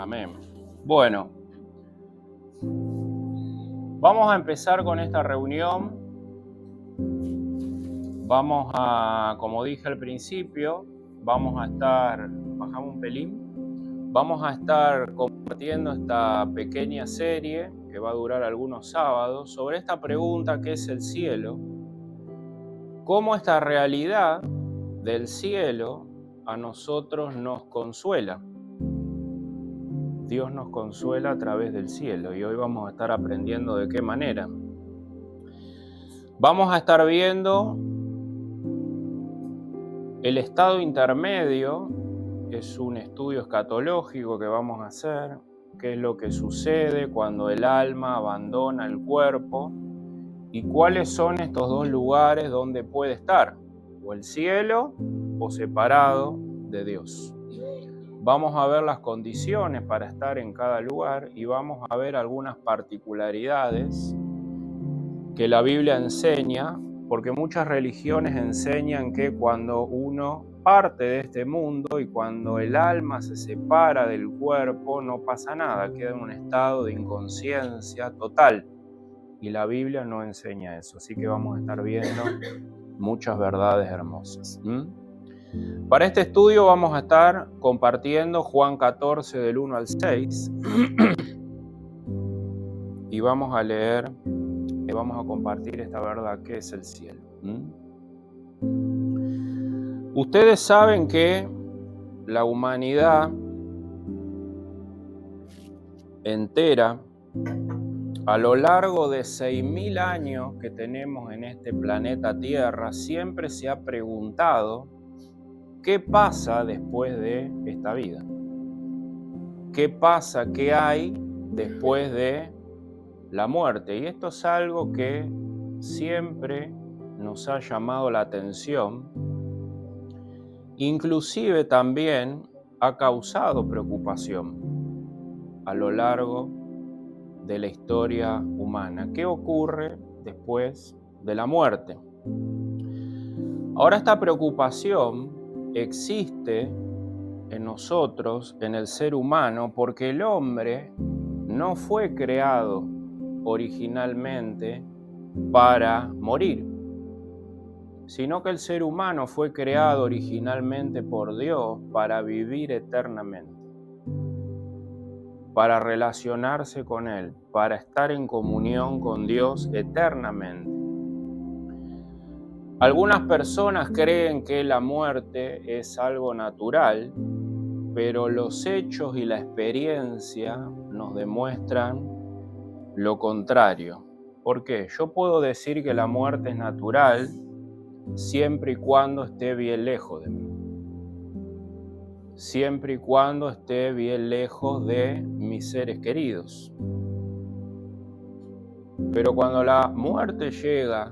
Amén. Bueno, vamos a empezar con esta reunión. Vamos a, como dije al principio, bajamos un pelín, vamos a estar compartiendo esta pequeña serie que va a durar algunos sábados sobre esta pregunta: ¿qué es el cielo? Cómo esta realidad del cielo a nosotros nos consuela. Dios nos consuela a través del cielo y hoy vamos a estar aprendiendo de qué manera. Vamos a estar viendo el estado intermedio. Es un estudio escatológico que vamos a hacer, qué es lo que sucede cuando el alma abandona el cuerpo y cuáles son estos dos lugares donde puede estar, o el cielo o separado de Dios. Vamos a ver las condiciones para estar en cada lugar y vamos a ver algunas particularidades que la Biblia enseña, porque muchas religiones enseñan que cuando uno parte de este mundo y cuando el alma se separa del cuerpo no pasa nada, queda en un estado de inconsciencia total. Y la Biblia no enseña eso, así que vamos a estar viendo muchas verdades hermosas. Para este estudio vamos a estar compartiendo Juan 14 del 1 al 6 y vamos a leer y vamos a compartir esta verdad que es el cielo. Ustedes saben que la humanidad entera, a lo largo de 6.000 años que tenemos en este planeta Tierra, siempre se ha preguntado ¿qué pasa después de esta vida? ¿Qué pasa? ¿Qué hay después de la muerte? Y esto es algo que siempre nos ha llamado la atención, inclusive también ha causado preocupación a lo largo de la historia humana. ¿Qué ocurre después de la muerte? Ahora, esta preocupación existe en nosotros, en el ser humano, porque el hombre no fue creado originalmente para morir, sino que el ser humano fue creado originalmente por Dios para vivir eternamente, para relacionarse con Él, para estar en comunión con Dios eternamente. Algunas personas creen que la muerte es algo natural, pero los hechos y la experiencia nos demuestran lo contrario. ¿Por qué? Yo puedo decir que la muerte es natural siempre y cuando esté bien lejos de mí. Siempre y cuando esté bien lejos de mis seres queridos. Pero cuando la muerte llega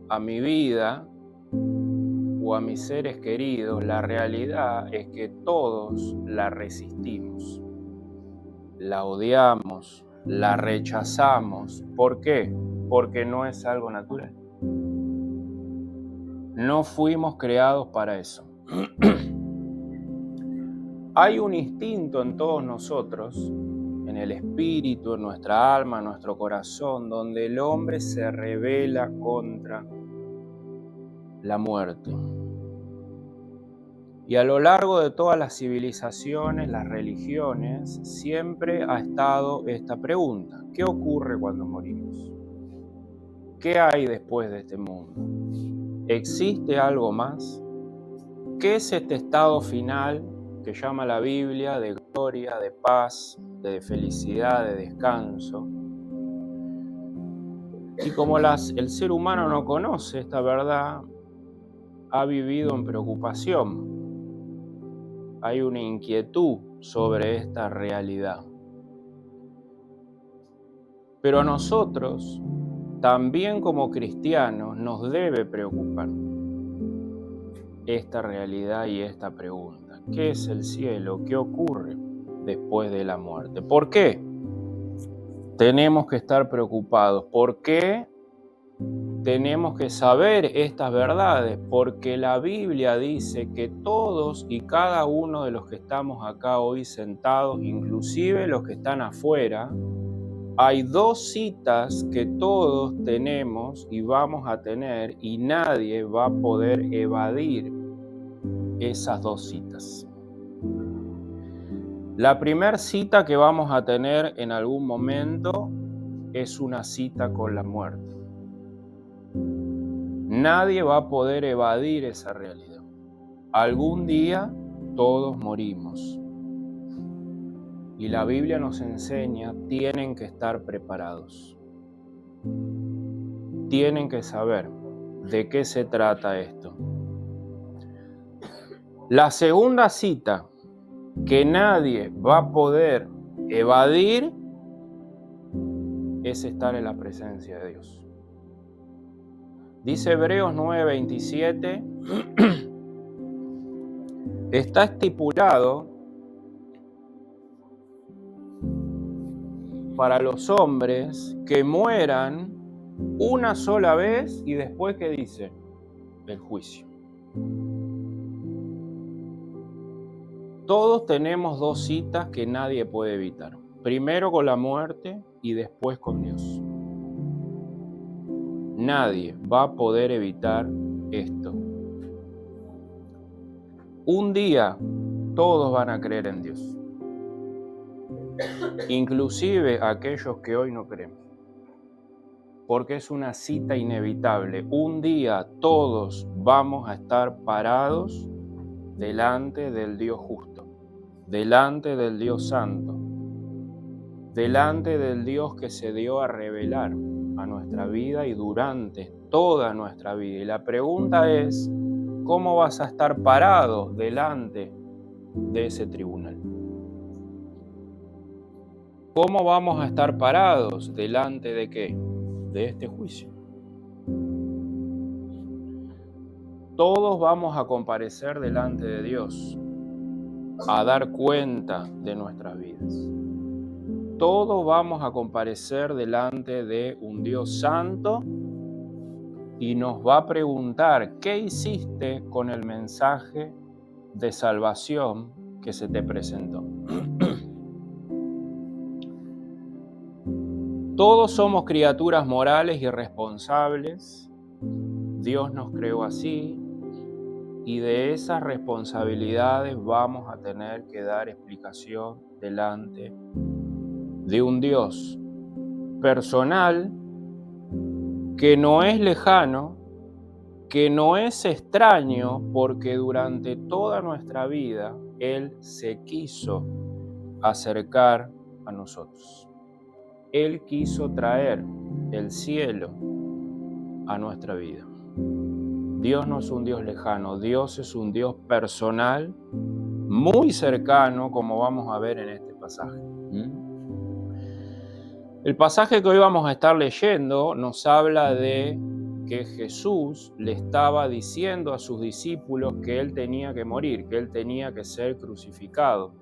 a mi vida o a mis seres queridos, la realidad es que todos la resistimos, la odiamos, la rechazamos. ¿Por qué? Porque no es algo natural. No fuimos creados para eso. Hay un instinto en todos nosotros, en el espíritu, en nuestra alma, en nuestro corazón, donde el hombre se rebela contra la muerte. Y a lo largo de todas las civilizaciones, las religiones, siempre ha estado esta pregunta: ¿qué ocurre cuando morimos? ¿Qué hay después de este mundo? ¿Existe algo más? ¿Qué es este estado final que llama la Biblia de gloria, de paz, de felicidad, de descanso? Y como el ser humano no conoce esta verdad, ha vivido en preocupación. Hay una inquietud sobre esta realidad. Pero a nosotros, también como cristianos, nos debe preocupar esta realidad y esta pregunta: ¿qué es el cielo? ¿Qué ocurre después de la muerte? ¿Por qué tenemos que estar preocupados? ¿Por qué tenemos que saber estas verdades, porque la Biblia dice que todos y cada uno de los que estamos acá hoy sentados, inclusive los que están afuera, hay dos citas que todos tenemos y vamos a tener, y nadie va a poder evadir esas dos citas. La primera cita que vamos a tener en algún momento es una cita con la muerte. Nadie va a poder evadir esa realidad. Algún día todos morimos. Y la Biblia nos enseña, tienen que estar preparados. Tienen que saber de qué se trata esto. La segunda cita que nadie va a poder evadir es estar en la presencia de Dios. Dice Hebreos 9:27, está estipulado para los hombres que mueran una sola vez y después, ¿qué dice? El juicio. Todos tenemos dos citas que nadie puede evitar. Primero con la muerte y después con Dios. Nadie va a poder evitar esto. Un día todos van a creer en Dios. Inclusive aquellos que hoy no creen. Porque es una cita inevitable. Un día todos vamos a estar parados delante del Dios justo, delante del Dios santo, delante del Dios que se dio a revelar a nuestra vida y durante toda nuestra vida. Y la pregunta es, ¿cómo vas a estar parado delante de ese tribunal? ¿Cómo vamos a estar parados delante de qué? De este juicio. Todos vamos a comparecer delante de Dios, a dar cuenta de nuestras vidas. Todos vamos a comparecer delante de un Dios santo y nos va a preguntar, ¿qué hiciste con el mensaje de salvación que se te presentó? Todos somos criaturas morales y responsables. Dios nos creó así y de esas responsabilidades vamos a tener que dar explicación delante de un Dios personal que no es lejano, que no es extraño, porque durante toda nuestra vida Él se quiso acercar a nosotros. Él quiso traer el cielo a nuestra vida. Dios no es un Dios lejano, Dios es un Dios personal, muy cercano, como vamos a ver en este pasaje. El pasaje que hoy vamos a estar leyendo nos habla de que Jesús le estaba diciendo a sus discípulos que Él tenía que morir, que Él tenía que ser crucificado.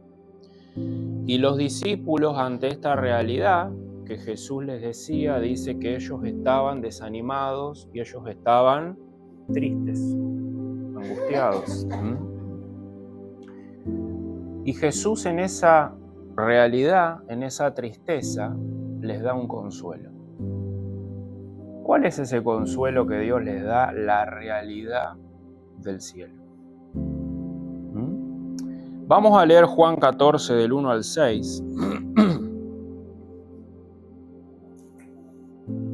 Y los discípulos, ante esta realidad que Jesús les decía, dice que ellos estaban desanimados y ellos estaban tristes, angustiados. Y Jesús en esa realidad, en esa tristeza, les da un consuelo. ¿Cuál es ese consuelo que Dios les da? La realidad del cielo. Vamos a leer Juan 14 del 1 al 6.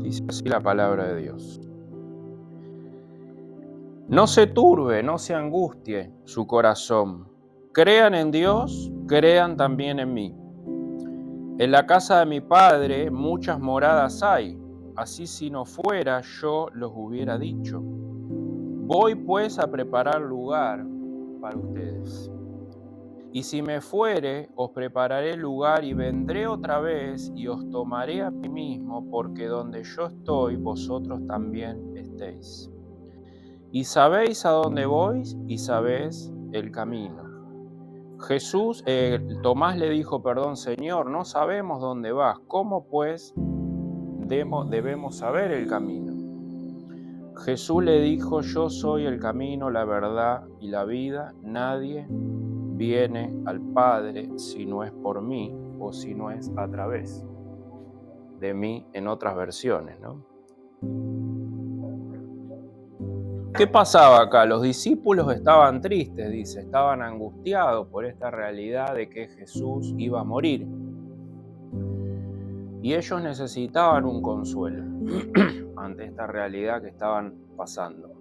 Dice así la palabra de Dios. No se turbe, no se angustie su corazón. Crean en Dios, crean también en mí. En la casa de mi Padre muchas moradas hay, así si no fuera yo los hubiera dicho. Voy pues a preparar lugar para ustedes. Y si me fuere, os prepararé lugar y vendré otra vez y os tomaré a mí mismo, porque donde yo estoy, vosotros también estéis. Y sabéis a dónde voy y sabéis el camino. Tomás le dijo, Señor, no sabemos dónde vas, ¿cómo pues debemos saber el camino? Jesús le dijo: yo soy el camino, la verdad y la vida. Nadie viene al Padre si no es por mí o si no es a través de mí, en otras versiones, ¿no? ¿Qué pasaba acá? Los discípulos estaban tristes, dice, estaban angustiados por esta realidad de que Jesús iba a morir. Y ellos necesitaban un consuelo ante esta realidad que estaban pasando.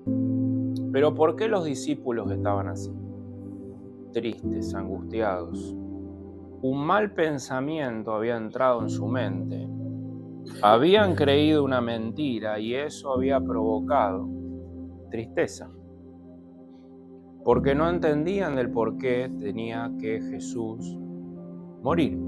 Pero ¿por qué los discípulos estaban así? Tristes, angustiados. Un mal pensamiento había entrado en su mente. Habían creído una mentira y eso había provocado tristeza. Porque no entendían del por qué tenía que Jesús morir.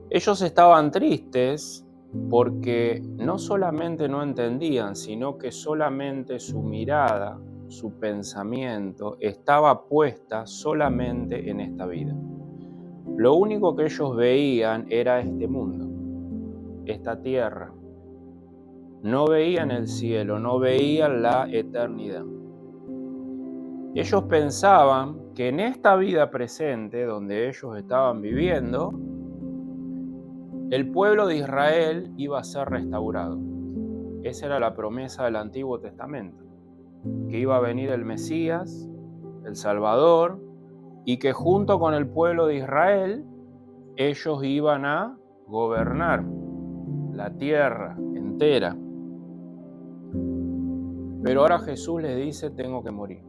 Ellos estaban tristes porque no solamente no entendían, sino que solamente su mirada, su pensamiento estaba puesta solamente en esta vida. Lo único que ellos veían era este mundo, esta tierra. No veían el cielo, no veían la eternidad. Ellos pensaban que en esta vida presente, donde ellos estaban viviendo, el pueblo de Israel iba a ser restaurado. Esa era la promesa del Antiguo Testamento, que iba a venir el Mesías, el Salvador, y que junto con el pueblo de Israel, ellos iban a gobernar la tierra entera. Pero ahora Jesús les dice: tengo que morir.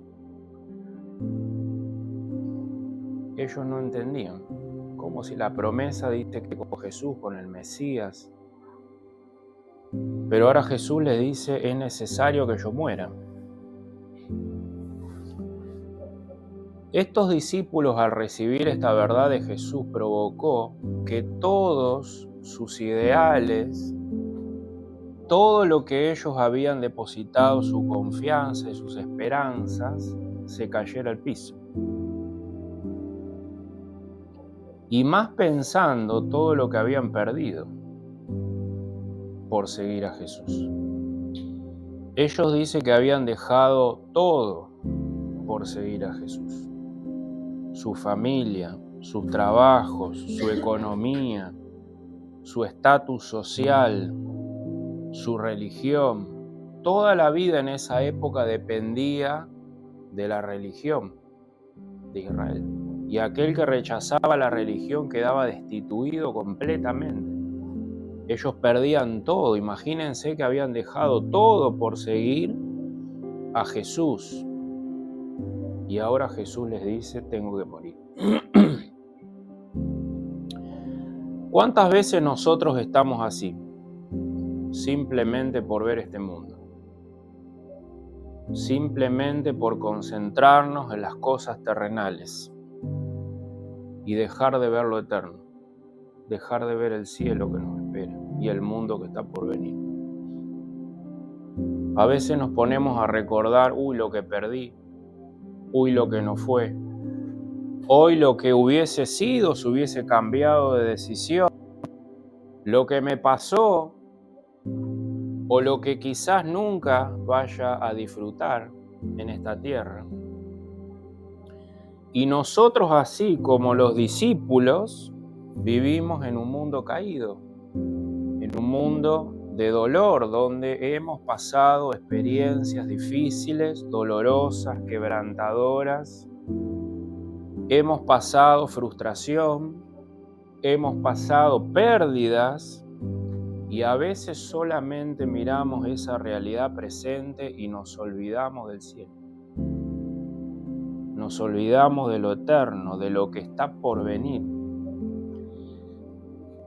Ellos no entendían, como si la promesa dice que con Jesús, con el Mesías. Pero ahora Jesús les dice: es necesario que yo muera. Estos discípulos, al recibir esta verdad de Jesús, provocó que todos sus ideales, todo lo que ellos habían depositado su confianza y sus esperanzas, se cayera al piso. Y más pensando todo lo que habían perdido por seguir a Jesús. Ellos dicen que habían dejado todo por seguir a Jesús. Su familia, sus trabajos, su economía, su estatus social, su religión. Toda la vida en esa época dependía de la religión de Israel. Y aquel que rechazaba la religión quedaba destituido completamente. Ellos perdían todo. Imagínense que habían dejado todo por seguir a Jesús. Y ahora Jesús les dice: tengo que morir. ¿Cuántas veces nosotros estamos así? Simplemente por ver este mundo. Simplemente por concentrarnos en las cosas terrenales y dejar de ver lo eterno, dejar de ver el cielo que nos espera y el mundo que está por venir. A veces nos ponemos a recordar: uy, lo que perdí, uy, lo que no fue, hoy lo que hubiese sido si hubiese cambiado de decisión, lo que me pasó o lo que quizás nunca vaya a disfrutar en esta tierra. Y nosotros, así como los discípulos, vivimos en un mundo caído, en un mundo de dolor, donde hemos pasado experiencias difíciles, dolorosas, quebrantadoras, hemos pasado frustración, hemos pasado pérdidas, y a veces solamente miramos esa realidad presente y nos olvidamos del cielo. Nos olvidamos de lo eterno, de lo que está por venir.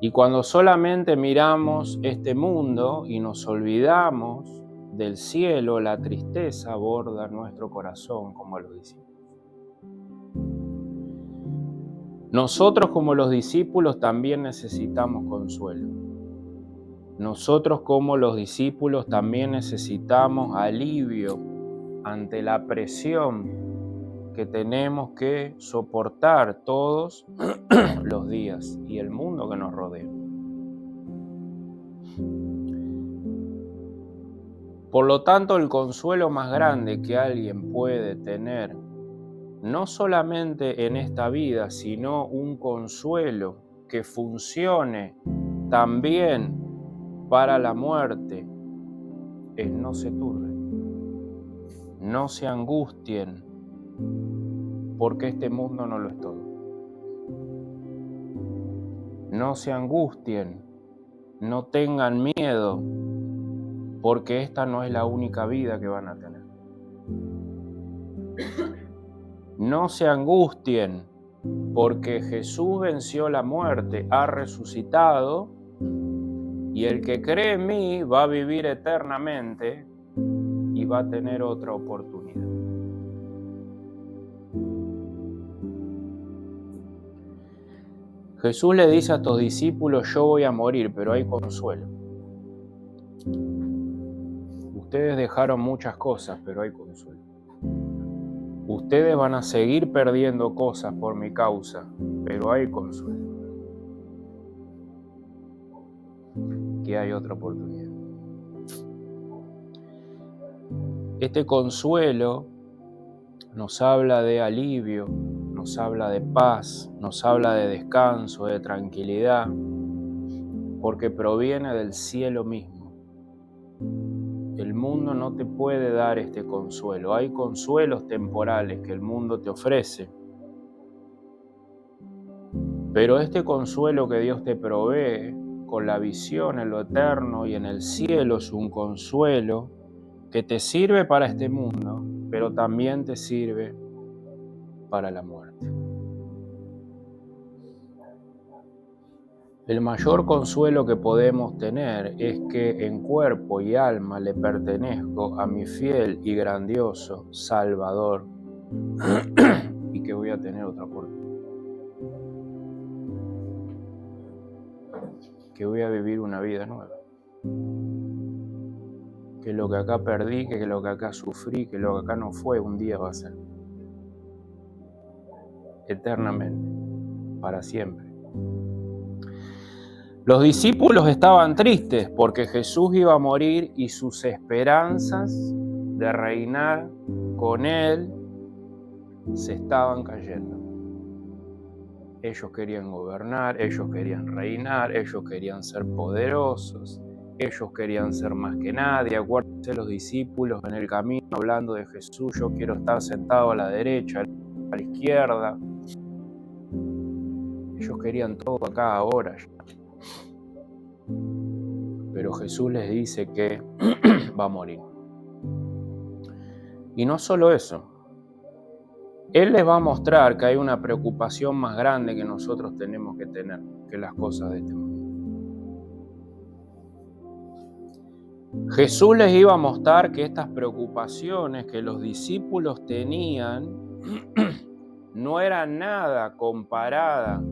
Y cuando solamente miramos este mundo y nos olvidamos del cielo, la tristeza aborda nuestro corazón, como los discípulos. Nosotros, como los discípulos, también necesitamos consuelo. Nosotros, como los discípulos, también necesitamos alivio ante la presión que tenemos que soportar todos los días y el mundo que nos rodea. Por lo tanto, el consuelo más grande que alguien puede tener, no solamente en esta vida, sino un consuelo que funcione también para la muerte, es no se turben, no se angustien, porque este mundo no lo es todo. No se angustien, no tengan miedo, porque esta no es la única vida que van a tener. No se angustien, porque Jesús venció la muerte, ha resucitado, y el que cree en mí va a vivir eternamente y va a tener otra oportunidad. Jesús le dice a estos discípulos, yo voy a morir, pero hay consuelo. Ustedes dejaron muchas cosas, pero hay consuelo. Ustedes van a seguir perdiendo cosas por mi causa, pero hay consuelo. Que hay otra oportunidad. Este consuelo nos habla de alivio, nos habla de paz, nos habla de descanso, de tranquilidad, porque proviene del cielo mismo. El mundo no te puede dar este consuelo. Hay consuelos temporales que el mundo te ofrece, pero este consuelo que Dios te provee con la visión en lo eterno y en el cielo es un consuelo que te sirve para este mundo, pero también te sirve para la muerte. El mayor consuelo que podemos tener es que en cuerpo y alma le pertenezco a mi fiel y grandioso Salvador y que voy a tener otra oportunidad. Que voy a vivir una vida nueva. Que lo que acá perdí, que lo que acá sufrí, que lo que acá no fue, un día va a ser. Eternamente, para siempre. Los discípulos estaban tristes porque Jesús iba a morir y sus esperanzas de reinar con Él se estaban cayendo. Ellos querían gobernar, ellos querían reinar, ellos querían ser poderosos, ellos querían ser más que nadie. Acuérdense los discípulos en el camino hablando de Jesús, yo quiero estar sentado a la derecha, a la izquierda. Ellos querían todo acá ahora. Pero Jesús les dice que va a morir. Y no solo eso, Él les va a mostrar que hay una preocupación más grande que nosotros tenemos que tener que las cosas de este mundo. Jesús les iba a mostrar que estas preocupaciones que los discípulos tenían no eran nada comparada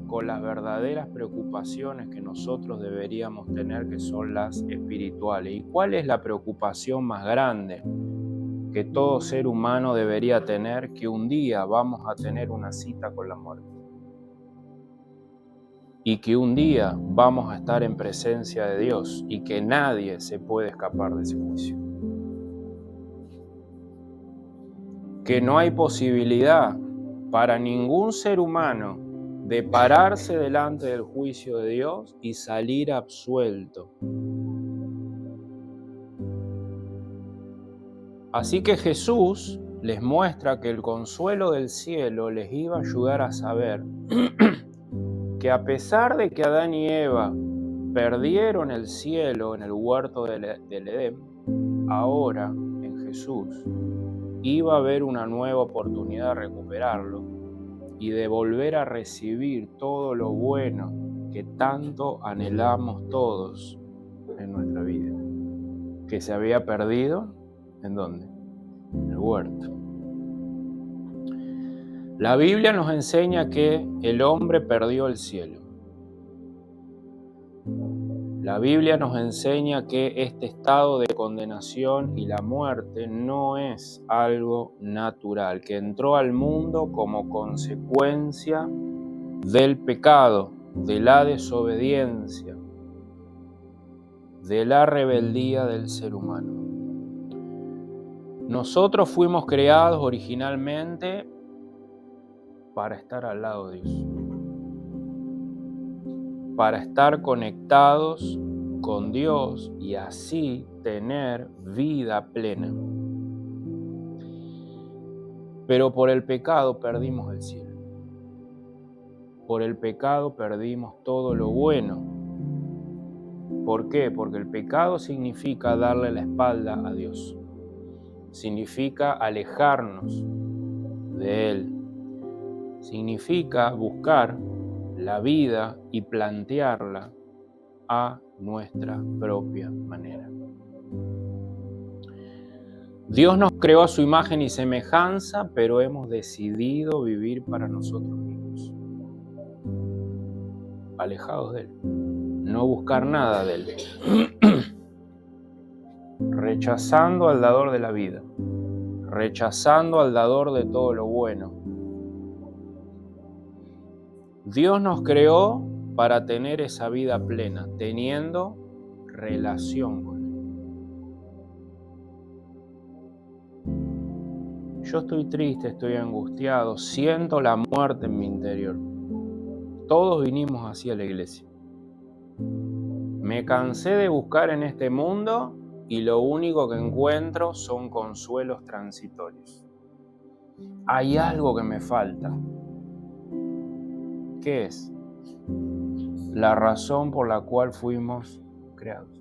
con las verdaderas preocupaciones que nosotros deberíamos tener, que son las espirituales. ¿Y cuál es la preocupación más grande que todo ser humano debería tener? Que un día vamos a tener una cita con la muerte. Y que un día vamos a estar en presencia de Dios y que nadie se puede escapar de ese juicio. Que no hay posibilidad para ningún ser humano de pararse delante del juicio de Dios y salir absuelto. Así que Jesús les muestra que el consuelo del cielo les iba a ayudar a saber que a pesar de que Adán y Eva perdieron el cielo en el huerto del Edén, ahora en Jesús iba a haber una nueva oportunidad de recuperarlo y de volver a recibir todo lo bueno que tanto anhelamos todos en nuestra vida, que se había perdido, ¿en dónde? En el huerto. La Biblia nos enseña que el hombre perdió el cielo. La Biblia nos enseña que este estado de condenación y la muerte no es algo natural, que entró al mundo como consecuencia del pecado, de la desobediencia, de la rebeldía del ser humano. Nosotros fuimos creados originalmente para estar al lado de Dios, para estar conectados con Dios y así tener vida plena. Pero por el pecado perdimos el cielo. Por el pecado perdimos todo lo bueno. ¿Por qué? Porque el pecado significa darle la espalda a Dios. Significa alejarnos de Él. Significa buscar la vida y plantearla a nuestra propia manera. Dios nos creó a su imagen y semejanza, pero hemos decidido vivir para nosotros mismos, alejados de Él, no buscar nada de Él, rechazando al dador de la vida, rechazando al dador de todo lo bueno. Dios nos creó para tener esa vida plena, teniendo relación con Él. Yo estoy triste, estoy angustiado, siento la muerte en mi interior. Todos vinimos hacia la iglesia. Me cansé de buscar en este mundo y lo único que encuentro son consuelos transitorios. Hay algo que me falta. ¿Qué es? La razón por la cual fuimos creados.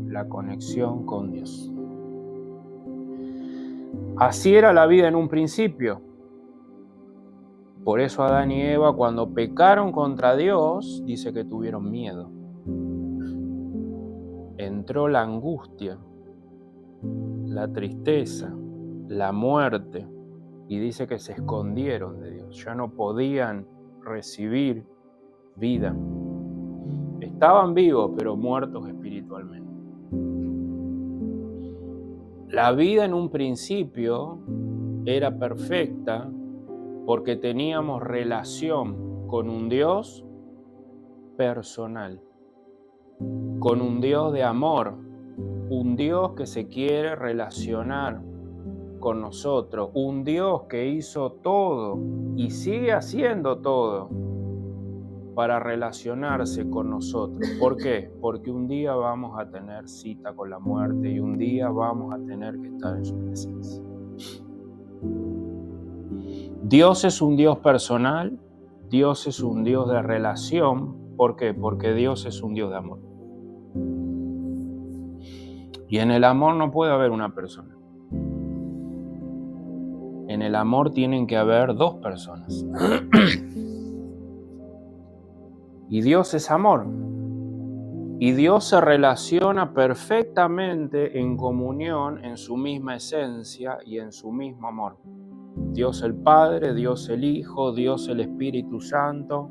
La conexión con Dios. Así era la vida en un principio. Por eso Adán y Eva, cuando pecaron contra Dios, dice que tuvieron miedo. Entró la angustia, la tristeza, la muerte, y dice que se escondieron de Dios. Ya no podían recibir vida. Estaban vivos, pero muertos espiritualmente. La vida en un principio era perfecta porque teníamos relación con un Dios personal, con un Dios de amor, un Dios que se quiere relacionar con nosotros, un Dios que hizo todo y sigue haciendo todo para relacionarse con nosotros. ¿Por qué? Porque un día vamos a tener cita con la muerte y un día vamos a tener que estar en su presencia. Dios es un Dios personal, Dios es un Dios de relación. ¿Por qué? Porque Dios es un Dios de amor. Y en el amor no puede haber una persona. En el amor tienen que haber dos personas. Y Dios es amor. Y Dios se relaciona perfectamente en comunión, en su misma esencia y en su mismo amor. Dios el Padre, Dios el Hijo, Dios el Espíritu Santo,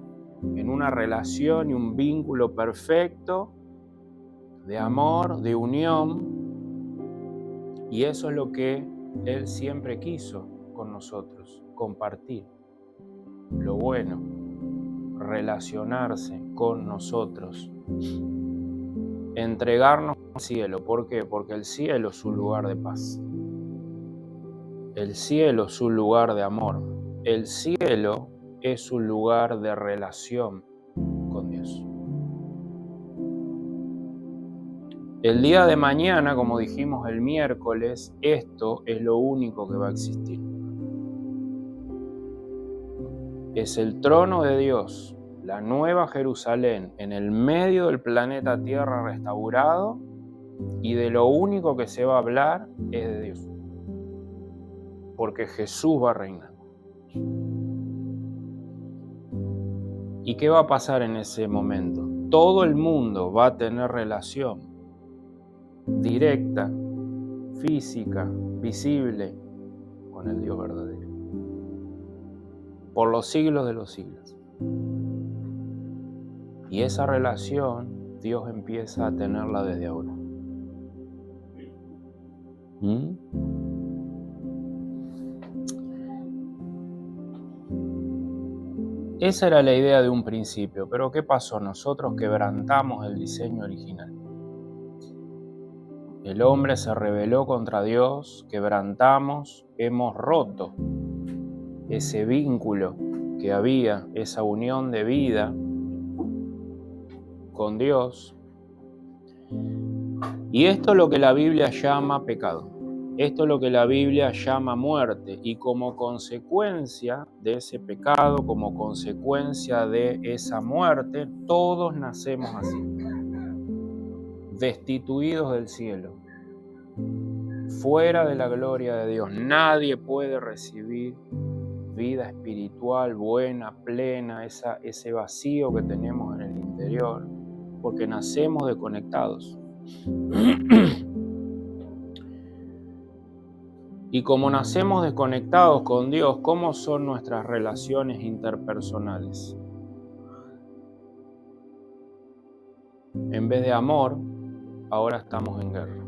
en una relación y un vínculo perfecto de amor, de unión. Y eso es lo que Él siempre quiso con nosotros, compartir lo bueno, relacionarse con nosotros, entregarnos al cielo. ¿Por qué? Porque el cielo es un lugar de paz. El cielo es un lugar de amor. El cielo es un lugar de relación con Dios. El día de mañana, como dijimos el miércoles, esto es lo único que va a existir. Es el trono de Dios, la nueva Jerusalén, en el medio del planeta Tierra restaurado, y de lo único que se va a hablar es de Dios. Porque Jesús va a reinar. ¿Y qué va a pasar en ese momento? Todo el mundo va a tener relación directa, física, visible con el Dios verdadero. Por los siglos de los siglos. Y esa relación Dios empieza a tenerla desde ahora. Esa era la idea de un principio, pero ¿qué pasó? Nosotros quebrantamos el diseño original. El El hombre se rebeló contra Dios, quebrantamos, hemos roto ese vínculo que había, esa unión de vida con Dios. Y esto es lo que la Biblia llama pecado. Esto es lo que la Biblia llama muerte. Y como consecuencia de ese pecado, como consecuencia de esa muerte, todos nacemos así, destituidos del cielo, fuera de la gloria de Dios. Nadie puede recibir vida espiritual buena, plena, ese vacío que tenemos en el interior, porque nacemos desconectados. Y como nacemos desconectados con Dios, ¿cómo son nuestras relaciones interpersonales? En vez de amor, ahora estamos en guerra.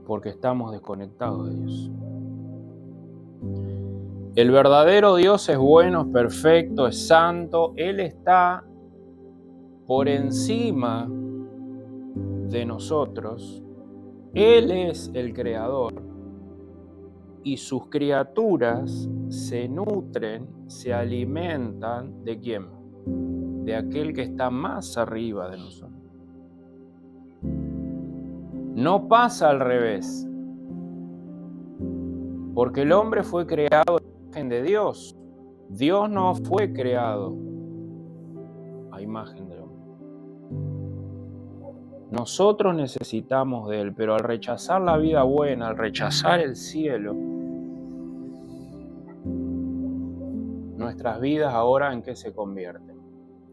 Porque estamos desconectados de Dios. El verdadero Dios es bueno, es perfecto, es santo. Él está por encima de nosotros. Él es el creador. Y sus criaturas se nutren, se alimentan ¿de quién? De aquel que está más arriba de nosotros. No pasa al revés, porque el hombre fue creado a imagen de Dios. Dios no fue creado a imagen del hombre. Nosotros necesitamos de Él, pero al rechazar la vida buena, al rechazar el cielo, nuestras vidas ahora ¿en qué se convierten?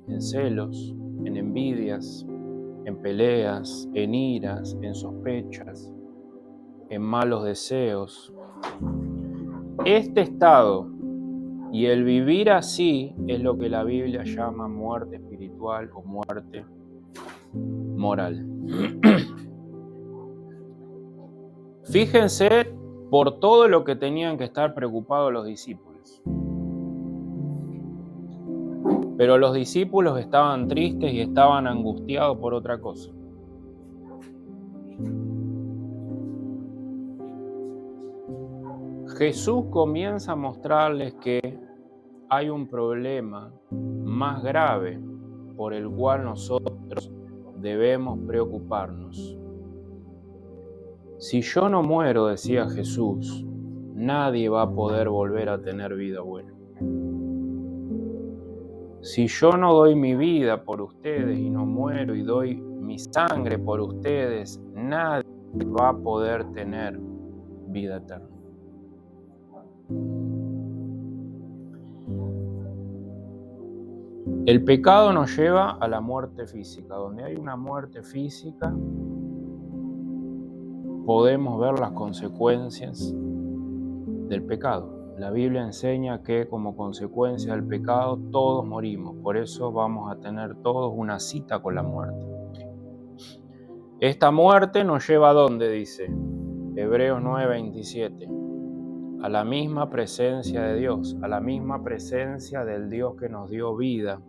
En celos, en envidias, en peleas, en iras, en sospechas, en malos deseos. Este estado y el vivir así es lo que la Biblia llama muerte espiritual o muerte moral. Fíjense por todo lo que tenían que estar preocupados los discípulos. Pero los discípulos estaban tristes y estaban angustiados por otra cosa. Jesús comienza a mostrarles que hay un problema más grave por el cual nosotros debemos preocuparnos. Si yo no muero, decía Jesús, nadie va a poder volver a tener vida buena. Si yo no doy mi vida por ustedes y no muero y doy mi sangre por ustedes, nadie va a poder tener vida eterna. El pecado nos lleva a la muerte física. Donde hay una muerte física, podemos ver las consecuencias del pecado. La Biblia enseña que como consecuencia del pecado todos morimos. Por eso vamos a tener todos una cita con la muerte. Esta muerte nos lleva ¿a dónde? Dice Hebreos 9:27. A la misma presencia de Dios, a la misma presencia del Dios que nos dio vida,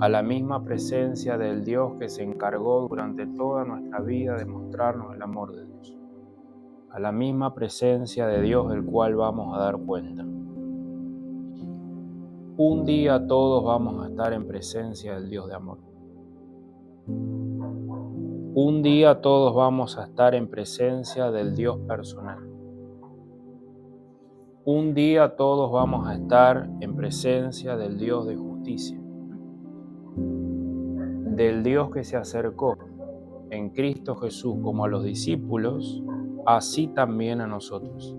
a la misma presencia del Dios que se encargó durante toda nuestra vida de mostrarnos el amor de Dios, a la misma presencia de Dios del cual vamos a dar cuenta. Un día todos vamos a estar en presencia del Dios de amor. Un día todos vamos a estar en presencia del Dios personal. Un día todos vamos a estar en presencia del Dios de justicia, del Dios que se acercó en Cristo Jesús como a los discípulos, así también a nosotros.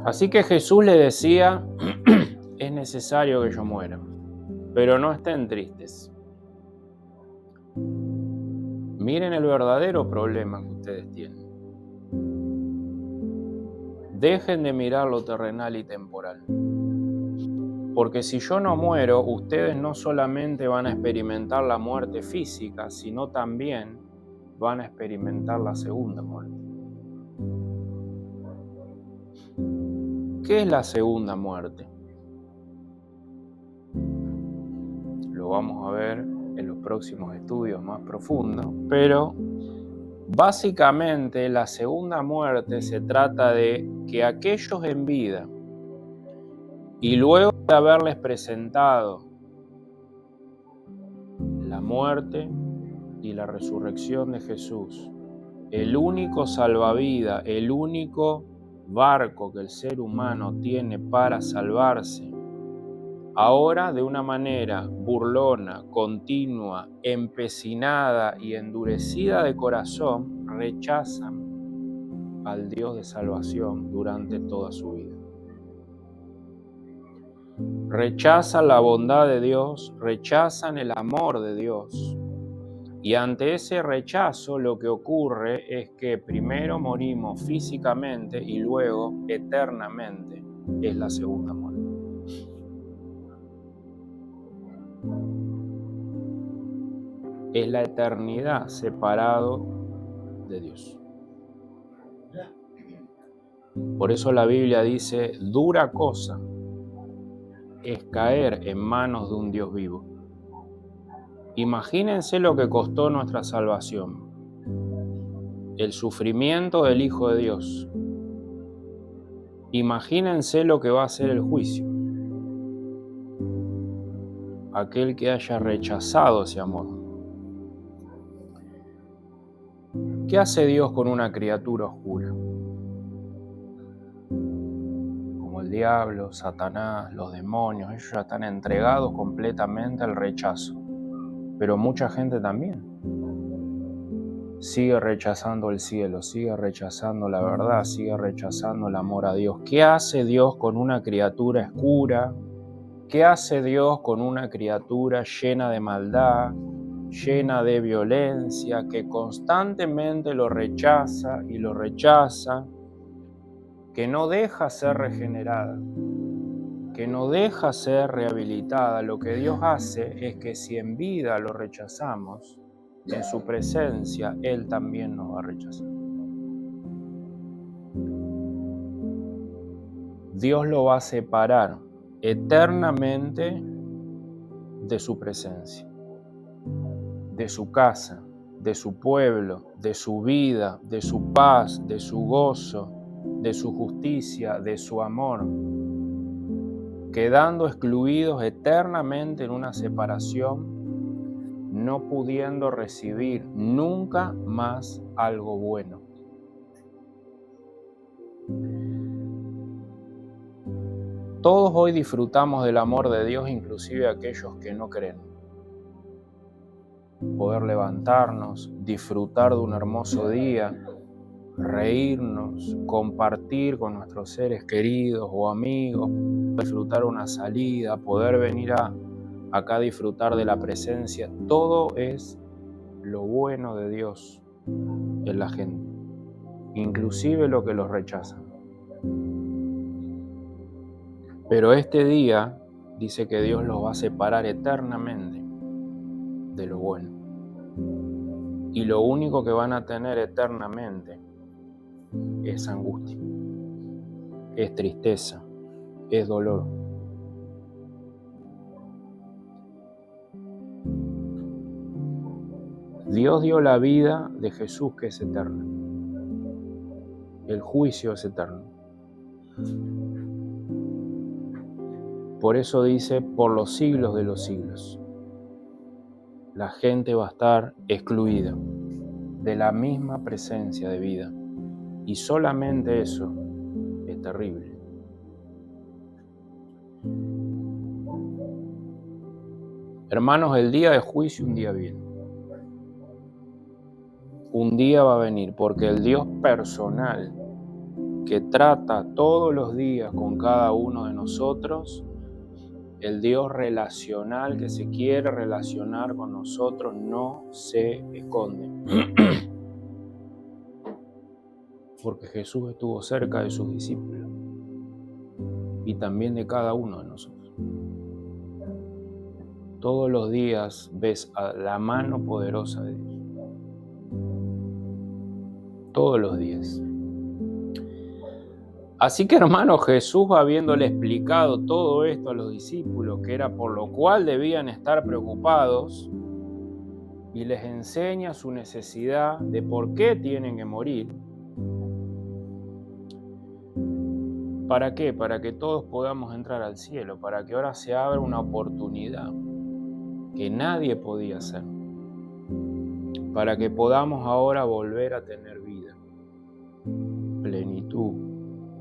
Así que Jesús le decía, es necesario que yo muera, pero no estén tristes. Miren el verdadero problema que ustedes tienen. Dejen de mirar lo terrenal y temporal. Porque si yo no muero, ustedes no solamente van a experimentar la muerte física, sino también van a experimentar la segunda muerte. ¿Qué es la segunda muerte? lo vamos a ver en los próximos estudios más profundos, pero básicamente la segunda muerte se trata de que aquellos en vida, y luego de haberles presentado la muerte y la resurrección de Jesús, el único salvavidas, el único barco que el ser humano tiene para salvarse, ahora de una manera burlona, continua, empecinada y endurecida de corazón, rechazan al Dios de salvación durante toda su vida. Rechazan la bondad de Dios, rechazan el amor de Dios. Y ante ese rechazo lo que ocurre es que primero morimos físicamente y luego eternamente es la segunda muerte. Es la eternidad separado de Dios. Por eso la Biblia dice, dura cosa es caer en manos de un Dios vivo. Imagínense lo que costó nuestra salvación, el sufrimiento del Hijo de Dios. Imagínense lo que va a ser el juicio. Aquel que haya rechazado ese amor. ¿Qué hace Dios con una criatura oscura? Como el diablo, Satanás, los demonios, ellos ya están entregados completamente al rechazo. Pero mucha gente también sigue rechazando el cielo, sigue rechazando la verdad, sigue rechazando el amor a Dios. ¿Qué hace Dios con una criatura oscura? ¿Qué hace Dios con una criatura llena de maldad, llena de violencia, que constantemente lo rechaza y lo rechaza, que no deja ser regenerada, que no deja ser rehabilitada? Lo que Dios hace es que si en vida lo rechazamos, en su presencia Él también nos va a rechazar. Dios lo va a separar eternamente de su presencia, de su casa, de su pueblo, de su vida, de su paz, de su gozo, de su justicia, de su amor, quedando excluidos eternamente en una separación, no pudiendo recibir nunca más algo bueno. Todos hoy disfrutamos del amor de Dios, inclusive aquellos que no creen. Poder levantarnos, disfrutar de un hermoso día, reírnos, compartir con nuestros seres queridos o amigos, disfrutar una salida, poder venir acá a disfrutar de la presencia. Todo es lo bueno de Dios en la gente, inclusive lo que los rechazan. Pero este día dice que Dios los va a separar eternamente de lo bueno. Y lo único que van a tener eternamente es angustia, es tristeza, es dolor. Dios dio la vida de Jesús, que es eterna. El juicio es eterno. Por eso dice, por los siglos de los siglos. La gente va a estar excluida de la misma presencia de vida. Y solamente eso es terrible. Hermanos, el día de juicio un día viene. Un día va a venir, porque el Dios personal que trata todos los días con cada uno de nosotros, el Dios relacional que se quiere relacionar con nosotros, no se esconde. Porque Jesús estuvo cerca de sus discípulos y también de cada uno de nosotros. Todos los días ves a la mano poderosa de Dios. Todos los días. Así que, hermanos, Jesús, habiéndole explicado todo esto a los discípulos, que era por lo cual debían estar preocupados, y les enseña su necesidad de por qué tienen que morir. ¿Para qué? Para que todos podamos entrar al cielo, para que ahora se abra una oportunidad que nadie podía hacer, para que podamos ahora volver a tener vida, plenitud,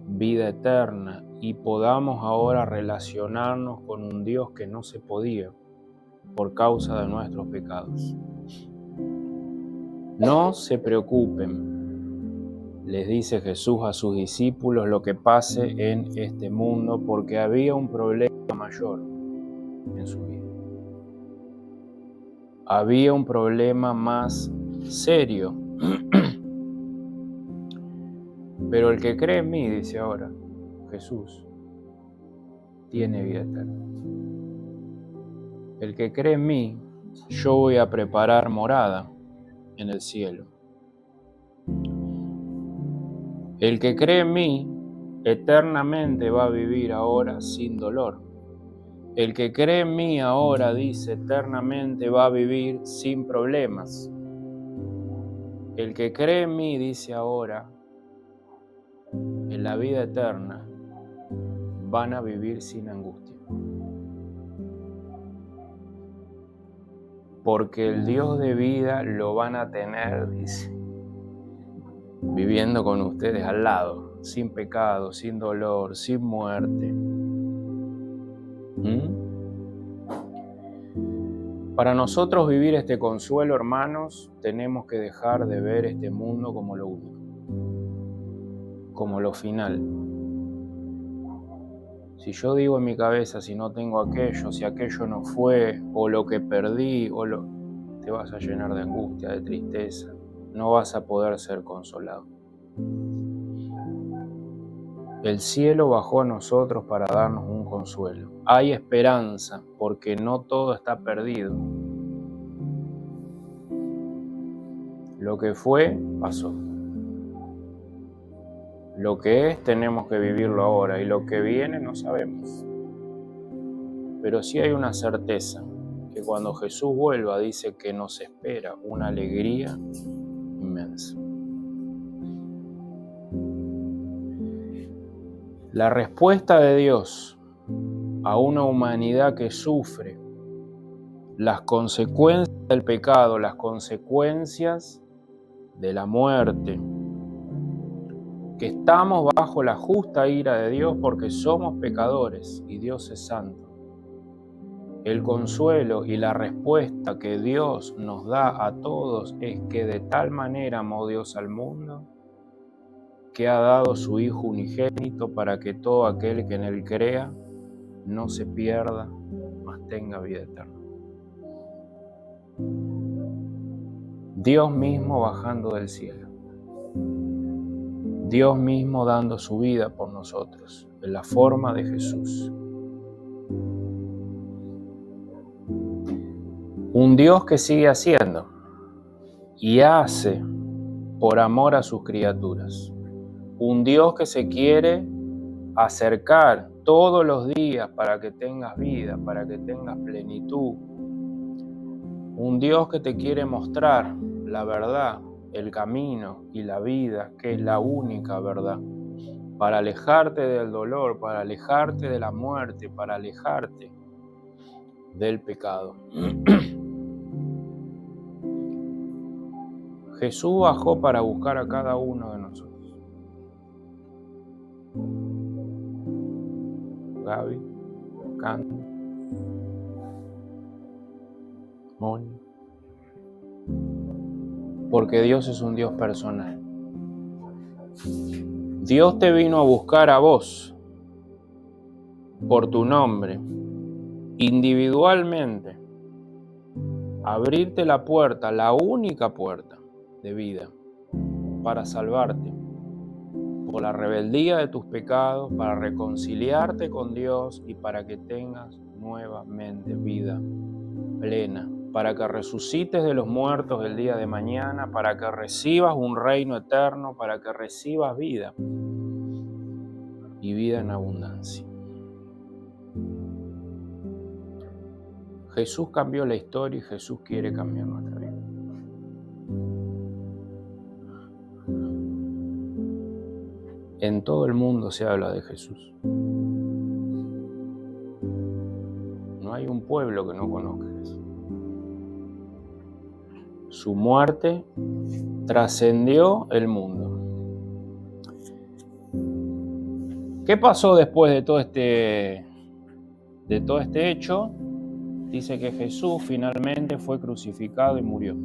vida eterna, y podamos ahora relacionarnos con un Dios que no se podía por causa de nuestros pecados. No se preocupen, les dice Jesús a sus discípulos, lo que pase en este mundo, porque había un problema mayor en su vida. Había un problema más serio. Pero el que cree en mí, dice ahora Jesús, tiene vida eterna. El que cree en mí, yo voy a preparar morada en el cielo. El que cree en mí, eternamente va a vivir ahora sin dolor. El que cree en mí ahora, dice, eternamente va a vivir sin problemas. El que cree en mí, dice ahora, en la vida eterna, van a vivir sin angustia. Porque el Dios de vida lo van a tener, dice, viviendo con ustedes al lado, sin pecado, sin dolor, sin muerte. Para nosotros vivir este consuelo, hermanos, tenemos que dejar de ver este mundo como lo único, como lo final. Si yo digo en mi cabeza, si no tengo aquello, si aquello no fue, o lo que perdí, te vas a llenar de angustia, de tristeza. No vas a poder ser consolado. El cielo bajó a nosotros para darnos un consuelo. Hay esperanza, porque no todo está perdido. Lo que fue, pasó. Lo que es, tenemos que vivirlo ahora, y lo que viene no sabemos. Pero sí hay una certeza, que cuando Jesús vuelva, dice que nos espera una alegría inmensa. La respuesta de Dios a una humanidad que sufre las consecuencias del pecado, las consecuencias de la muerte, que estamos bajo la justa ira de Dios porque somos pecadores y Dios es santo. El consuelo y la respuesta que Dios nos da a todos es que de tal manera amó Dios al mundo que ha dado su Hijo unigénito para que todo aquel que en él crea no se pierda, mas tenga vida eterna. Dios mismo bajando del cielo. Dios mismo dando su vida por nosotros, en la forma de Jesús. Un Dios que sigue haciendo y hace por amor a sus criaturas. Un Dios que se quiere acercar todos los días para que tengas vida, para que tengas plenitud. Un Dios que te quiere mostrar la verdad, el camino y la vida, que es la única verdad, para alejarte del dolor, para alejarte de la muerte, para alejarte del pecado. Jesús bajó para buscar a cada uno de nosotros. Gaby, Candy, Moni. Porque Dios es un Dios personal. Dios te vino a buscar a vos por tu nombre, individualmente, abrirte la puerta, la única puerta de vida, para salvarte por la rebeldía de tus pecados, para reconciliarte con Dios y para que tengas nuevamente vida plena, para que resucites de los muertos el día de mañana, para que recibas un reino eterno, para que recibas vida. y vida en abundancia. Jesús cambió la historia y Jesús quiere cambiar nuestra vida. En todo el mundo se habla de Jesús. No hay un pueblo que no conozca a Jesús. Su muerte trascendió el mundo. ¿Qué pasó después de todo este hecho? Dice que Jesús finalmente fue crucificado y murió.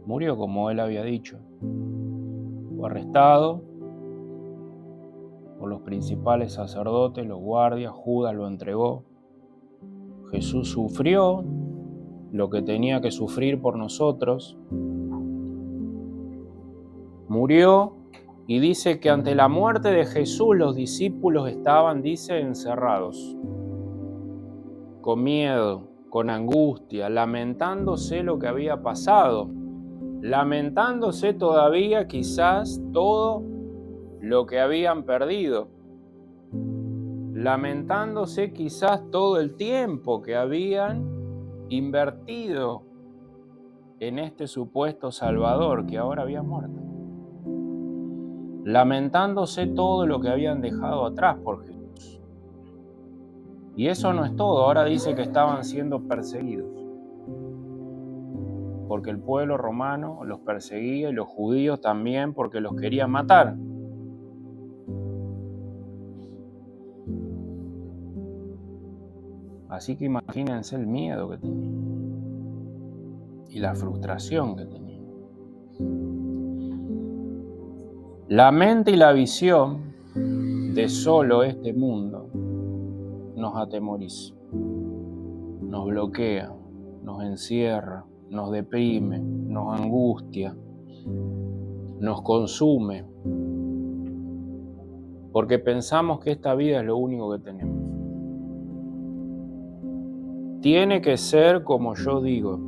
Murió como él había dicho. Fue arrestado por los principales sacerdotes, los guardias, Judas lo entregó. Jesús sufrió lo que tenía que sufrir por nosotros. Murió y dice que ante la muerte de Jesús los discípulos estaban, dice, encerrados, con miedo, con angustia, lamentándose lo que había pasado, lamentándose todavía quizás todo lo que habían perdido, lamentándose quizás todo el tiempo que habían invertido en este supuesto Salvador que ahora había muerto, lamentándose todo lo que habían dejado atrás por Jesús. Y eso no es todo, ahora dice que estaban siendo perseguidos, porque el pueblo romano los perseguía y los judíos también porque los querían matar. Así que imagínense el miedo que tenían y la frustración que tenían. La mente y la visión de solo este mundo nos atemoriza, nos bloquea, nos encierra, nos deprime, nos angustia, nos consume, porque pensamos que esta vida es lo único que tenemos. Tiene que ser como yo digo.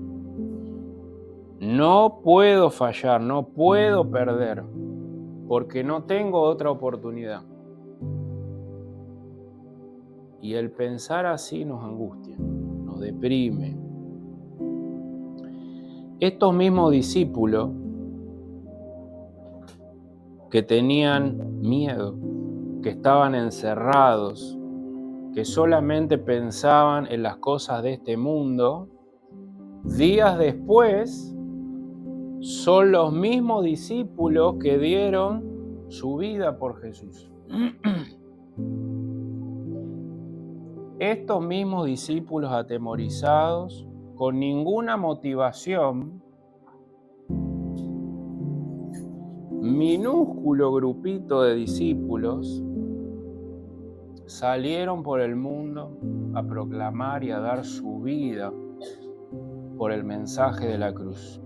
No puedo fallar, no puedo perder, porque no tengo otra oportunidad. Y el pensar así nos angustia, nos deprime. Estos mismos discípulos que tenían miedo, que estaban encerrados, que solamente pensaban en las cosas de este mundo, días después son los mismos discípulos que dieron su vida por Jesús. Estos mismos discípulos atemorizados, con ninguna motivación, minúsculo grupito de discípulos, salieron por el mundo a proclamar y a dar su vida por el mensaje de la cruz.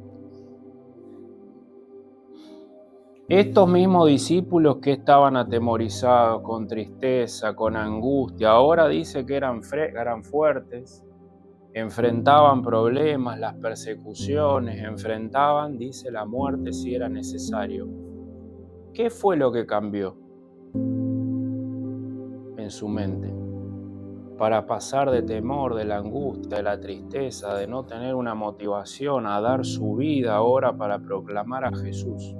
Estos mismos discípulos que estaban atemorizados, con tristeza, con angustia, ahora dice que eran fuertes, enfrentaban problemas, las persecuciones, enfrentaban, dice, la muerte si era necesario. ¿Qué fue lo que cambió en su mente para pasar de temor, de la angustia, de la tristeza, de no tener una motivación a dar su vida ahora para proclamar a Jesús,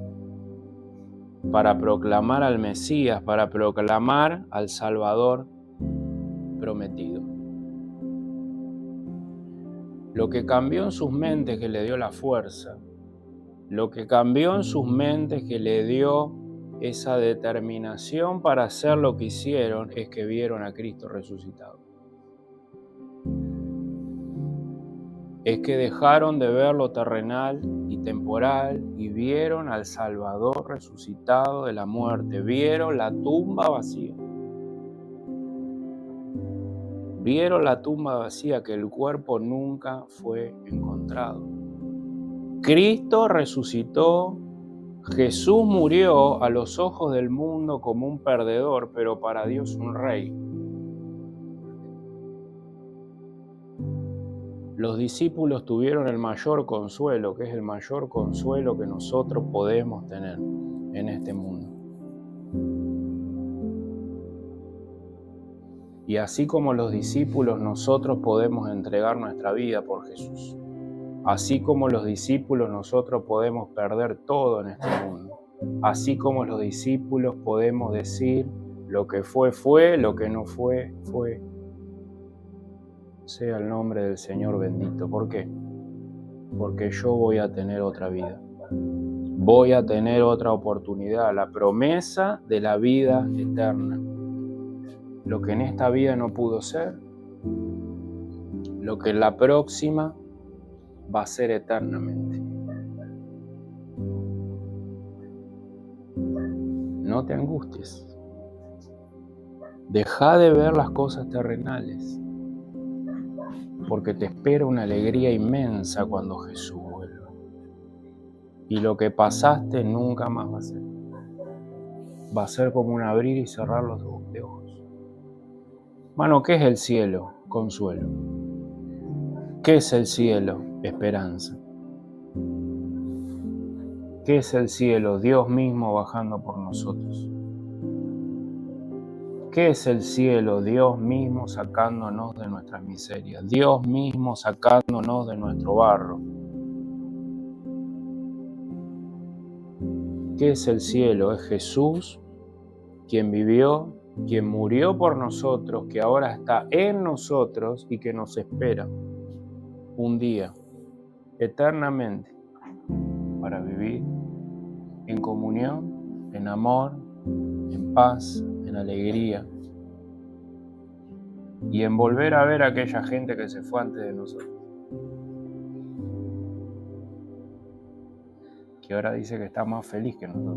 para proclamar al Mesías, para proclamar al Salvador prometido? Lo que cambió en sus mentes que le dio la fuerza, lo que cambió en sus mentes que le dio esa determinación para hacer lo que hicieron, es que vieron a Cristo resucitado. Es que dejaron de ver lo terrenal y temporal y vieron al Salvador resucitado de la muerte, vieron la tumba vacía. Vieron la tumba vacía, que el cuerpo nunca fue encontrado. Cristo resucitó, Jesús murió a los ojos del mundo como un perdedor, pero para Dios un rey. Los discípulos tuvieron el mayor consuelo, que es el mayor consuelo que nosotros podemos tener en este mundo. Y así como los discípulos, nosotros podemos entregar nuestra vida por Jesús. Así como los discípulos, nosotros podemos perder todo en este mundo. Así como los discípulos podemos decir, lo que fue, lo que no fue. Sea el nombre del Señor bendito. ¿Por qué? Porque yo voy a tener otra vida. Voy a tener otra oportunidad, la promesa de la vida eterna. Lo que en esta vida no pudo ser, lo que en la próxima va a ser eternamente. No te angusties. Deja de ver las cosas terrenales, porque te espera una alegría inmensa cuando Jesús vuelva. Y lo que pasaste nunca más va a ser. Va a ser como un abrir y cerrar los de ojos. Mano, ¿qué es el cielo? Consuelo. ¿Qué es el cielo? Esperanza. ¿Qué es el cielo? Dios mismo bajando por nosotros. ¿Qué es el cielo? Dios mismo sacándonos de nuestras miserias. Dios mismo sacándonos de nuestro barro. ¿Qué es el cielo? Es Jesús, quien vivió, quien murió por nosotros, que ahora está en nosotros y que nos espera un día, eternamente, para vivir en comunión, en amor, en paz, en alegría y en volver a ver a aquella gente que se fue antes de nosotros, que ahora dice que está más feliz que nosotros.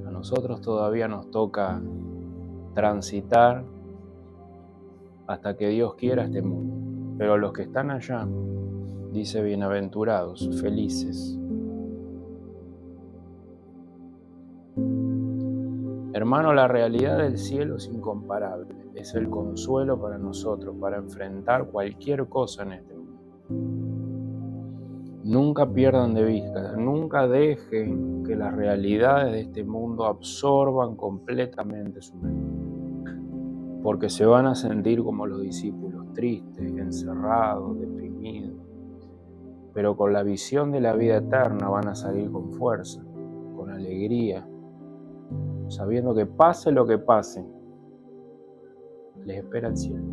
A nosotros todavía nos toca transitar hasta que Dios quiera este mundo, pero los que están allá, dice bienaventurados, felices. Hermano, la realidad del cielo es incomparable, es el consuelo para nosotros, para enfrentar cualquier cosa en este mundo. Nunca pierdan de vista, nunca dejen que las realidades de este mundo absorban completamente su mente, porque se van a sentir como los discípulos, tristes, encerrados, deprimidos, pero con la visión de la vida eterna van a salir con fuerza, con alegría, sabiendo que pase lo que pase, les espera el cielo.